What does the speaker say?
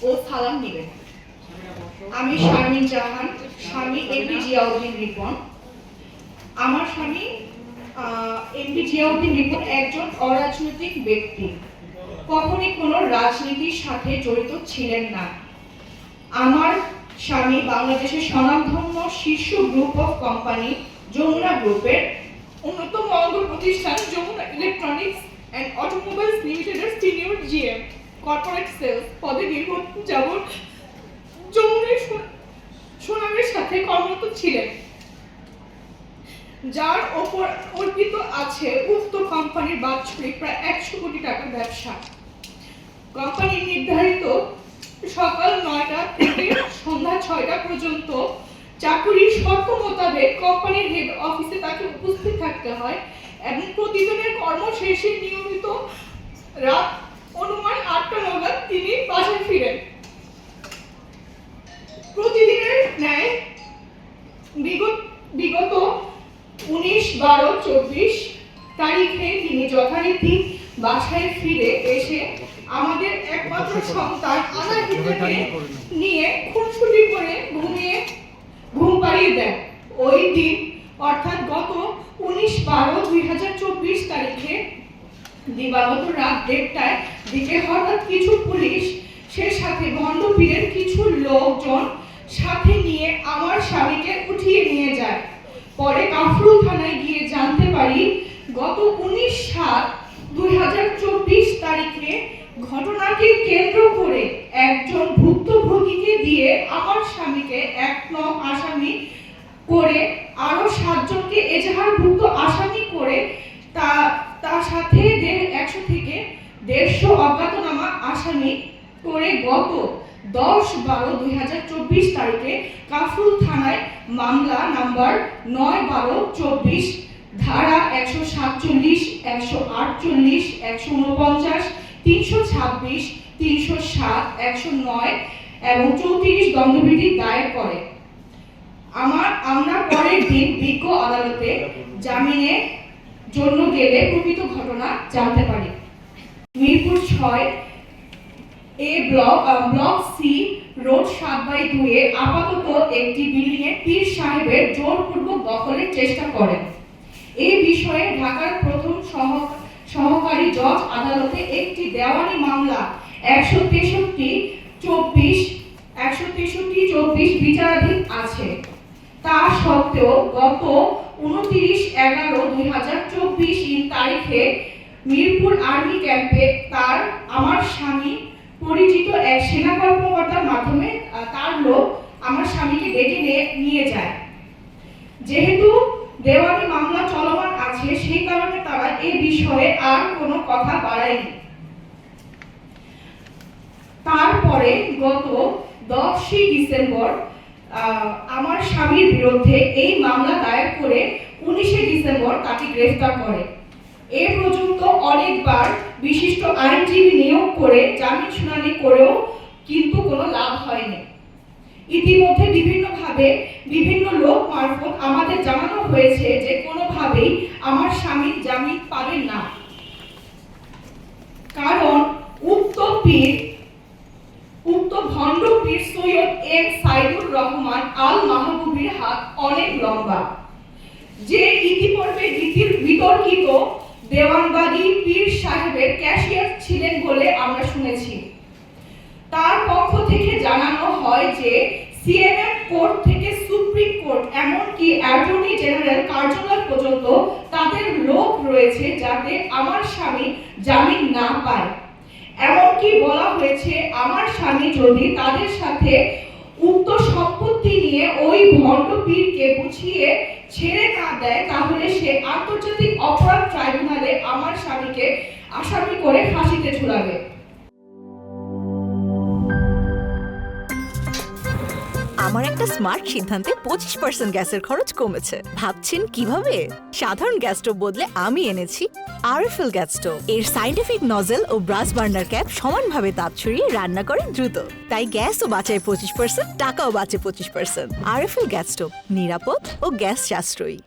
ও সালাম দিবেন। আমি শারমিন জাহান, স্বামী এমডি জিয়াউদ্দিন রিপন। আমার স্বামী এমডি জিয়াউদ্দিন রিপন একজন অরাজনৈতিক ব্যক্তি, কখনই কোনো রাজনীতির সাথে জড়িত ছিলেন না। আমার স্বামী বাংলাদেশের স্বনামধন্য শীর্ষ গ্রুপ অফ কোম্পানি যমুনা গ্রুপের অন্যতম অঙ্গ প্রতিষ্ঠান যমুনা ইলেকট্রনিক্স অ্যান্ড অটোমোবাইলস লিমিটেডের সিনিয়র জিএম কর্পোরেট সেলস পদে দীর্ঘদিন যাবৎ যমুনার সুনামের সাথে কর্মরত ছিলেন, যার ওপর অর্পিত আছে উক্ত কোম্পানির বাৎসরিক প্রায় 100 কোটি টাকার ব্যবসা। কোম্পানির নির্ধারিত সকাল 9টা থেকে সন্ধ্যা 6টা পর্যন্ত চাকুরির শর্ত মোতাবেক কোম্পানির হেড অফিসে তাকে উপস্থিত থাকতে হয় এবং প্রতিদিনের কর্ম শেষে নিয়মিত রাত অনুমান 8টা নাগাদ তিনি বাসায় ফিরেন। প্রতিদিনের ন্যায় বিগত 19/12/24 তারিখে তিনি যথারীতি বাসায় ফিরে এসে আমাদের একমাত্র সন্তান আনাহিতাকে নিয়ে খুনসুটি করে ঘুম পাড়িয়ে দেন। ওই দিন অর্থাৎ গত 19/12/2024 তারিখে দিবাগত রাত 1:30টার দিকে হঠাৎ কিছু পুলিশ সে সাথে ভণ্ডপীরের কিছু লোকজন সাথে নিয়ে আমার স্বামীকে উঠিয়ে নিয়ে যায়। পরে কাফরুল থানায় গিয়ে জানতে পারি গত 19/7/2024 তারিখে ঘটনাকে কেন্দ্র করে একজন ভুক্তভোগীকে দিয়ে আমার স্বামীকে 1 নং আসামি করে আরো 7 জনকে এজাহারভুক্ত আসামি করে তার সাথে 100 থেকে 150 অজ্ঞাতনামা আসামি করে গত 10/12/2024 তারিখে কাফরুল থানায় মামলা নাম্বার 9/12/24 ধারা 147, 148, 149, 326, 307, 109 এবং 34 দণ্ডবিধি দায়ের করে। আমরা পরের দিন বিজ্ঞ আদালতে জামিনের জন্য গেলে প্রকৃত ঘটনা জানতে পারি। মিরপুর 6 এ ব্লক সি রোড 7/2 এ আপাতত একটি বিল্ডিং এ পীর সাহেবের জোরপূর্বক দখলের চেষ্টা করেন। এই বিষয়ে ঢাকার প্রথম সহকারী জজ আদালতে একটি দেওয়ানি মামলা 163/24 বিচারাধীন আছে। তা সত্ত্বেও গত 29/11/2024 তারিখে মিরপুর আর্মি ক্যাম্পে আমার স্বামী পরিচিত এক সেনা কর্মকর্তার মাধ্যমে তার লোক আমার স্বামীকে ডেকে নিয়ে যায়। যেহেতু দেওয়ানি মামলা চলমান আছে সেই কারণে তারা এই বিষয়ে আর কোনো কথা বাড়ায়নি। তারপরে গত 10 ডিসেম্বর আমার স্বামীর বিরুদ্ধে এই মামলা দায়ের করে 19 ডিসেম্বর তাকে গ্রেফতার করে। এ পর্যন্ত অনেকবার বিশিষ্ট আইনজীবী নিয়োগ করে জামিন শুনানি করেও কিন্তু কোনো লাভ হয়নি। ইতিমধ্যে বিভিন্ন লোক মারফত আমাদের জানানো হয়েছে যে কোনোভাবেই আমার স্বামী জামিন পাবেন না, কারণ উক্ত ভণ্ড পীর সৈয়দ এম সাইদুর রহমান আল মাহবুবের হাত অনেক লম্বা, যে ইতিপূর্বে বিতর্কিত দেওয়ানবাগী পীর সাহেবের ক্যাশিয়ার ছিলেন বলে আমরা শুনেছি। তার পক্ষ থেকে জানানো হয় যে সিএমএম কোর্ট থেকে সুপ্রিম কোর্ট এমনকি অ্যাটর্নি জেনারেল কার্যালয় পর্যন্ত তাদের লোক রয়েছে যাতে আমার স্বামী জামিন না পায়। এমনকি বলা হয়েছে আমার স্বামী যদি তাদের সাথে উক্ত সম্পত্তি নিয়ে ওই ভণ্ড পীরকে বুঝিয়ে ছেড়ে না দেয় তাহলে সে আন্তর্জাতিক অপরাধ ট্রাইব্যুনালে আমার স্বামীকে আসামি করে ফাঁসিতে ঝুলাবে। আমার একটা স্মার্ট সিদ্ধান্তে 25% গ্যাসের খরচ কমেছে। ভাবছেন কিভাবে? সাধারণ গ্যাস স্টোভ বদলে আমি এনেছি আরএফএল গ্যাস স্টোভ। এর সাইন্টিফিক নজল ও ব্রাস বার্নার ক্যাপ সমানভাবে তাপ ছড়িয়ে রান্না করে দ্রুত, তাই গ্যাসও বাঁচায় 25%, টাকাও বাঁচে 25%। আরএফএল গ্যাস স্টোভ নিরাপদ ও গ্যাস সাশ্রয়ী।